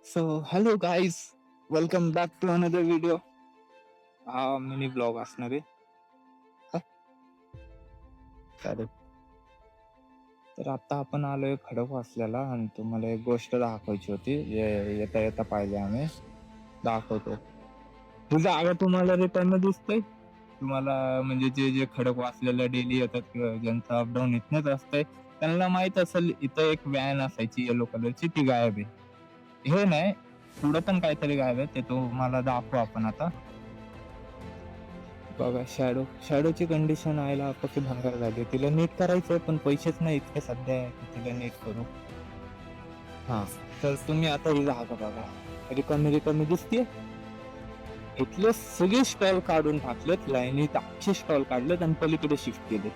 So, hello guys, welcome back to another video. हा mini blog असणार आहे. हा, चालेल. तर आता आपण आलोय खडकवासल्याला आणि तुम्हाला एक गोष्ट दाखवायची होती. येता येता पाहिजे आम्ही. दाखवतो. ही जागा तुम्हाला रिटर्न दिसतंय? तुम्हाला म्हणजे जे जे खडकवासल्याला डेली येतात किंवा ज्यांचं अपडाऊन इथनच असतंय त्यांना माहित असेल इथं एक व्हॅन असायची येलो कलरची ती गायब आहे. हे नाही, पुढं पण काहीतरी गायब आहे ते तुम्हाला दाखवू आपण आता. बघा शॅडोची कंडिशन आयला पक्की भंगार झाली. तिला नीट करायचंय पण पैसेच नाही इतके सध्या की तिला नीट करू. हा, तर तुम्ही आता ही जागा बघा, रिकामी रिकामी दिसतीये. इथले सगळे स्टॉल काढून टाकलेत, लाईनीत अख्खे स्टॉल काढलेत आणि पलीकडे शिफ्ट केले.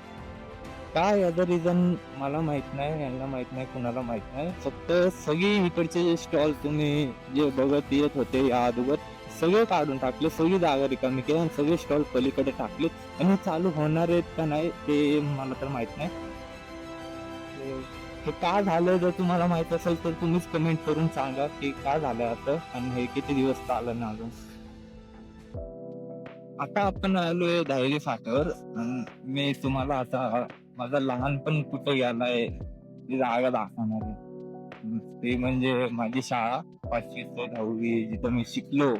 काय याचं रिझन मला माहित नाही, यांना माहित नाही, कुणाला माहित नाही. फक्त सगळे इकडचे जे स्टॉल तुम्ही जे बघत येत होते या अगोदर सगळे काढून टाकले, सगळी जागा रिकामी केली आणि सगळे स्टॉल पलीकडे टाकले. आणि चालू होणार आहेत का नाही ते मला तर माहित नाही. हे का झालं जर तुम्हाला माहित असेल तर तुम्हीच कमेंट करून सांगा की का झालं असं आणि हे किती दिवस चाललं ना अजून. आता आपण आलोय धायरी फाट्यावर. मी तुम्हाला आता माझा लहानपण कुठं गेलाय ती जागा दाखवणार आहे. ते म्हणजे माझी शाळा 5वी ते 10वी जिथं मी शिकलो.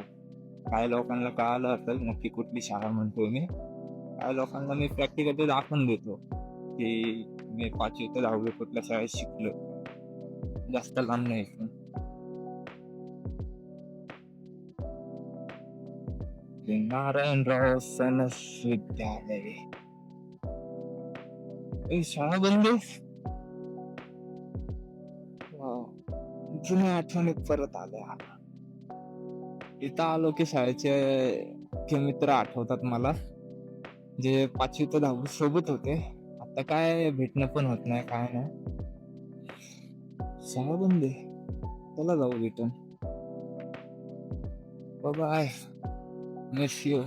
काही लोकांना कळालं असेल नक्की कुठली शाळा म्हणतोय मी. काही लोकांना मी प्रॅक्टिकली दाखवून देतो की मी 5वी ते 10वी कुठल्या शाळेत शिकलो. जास्त लांब नाही इथून. ते नारायणराव सनस विद्यालय. शाळा बंद आहे. वाव. जुन्या आठवणी परत आल्या. इथं आलो की शाळेचे ते मित्र आठवतात मला, जे 5वी ते 10वी सोबत होते. आता काय भेटणं पण होत नाही, काय नाही. शाळा बंद आहे. चला जाऊ रिटर्न. बाय. Miss you.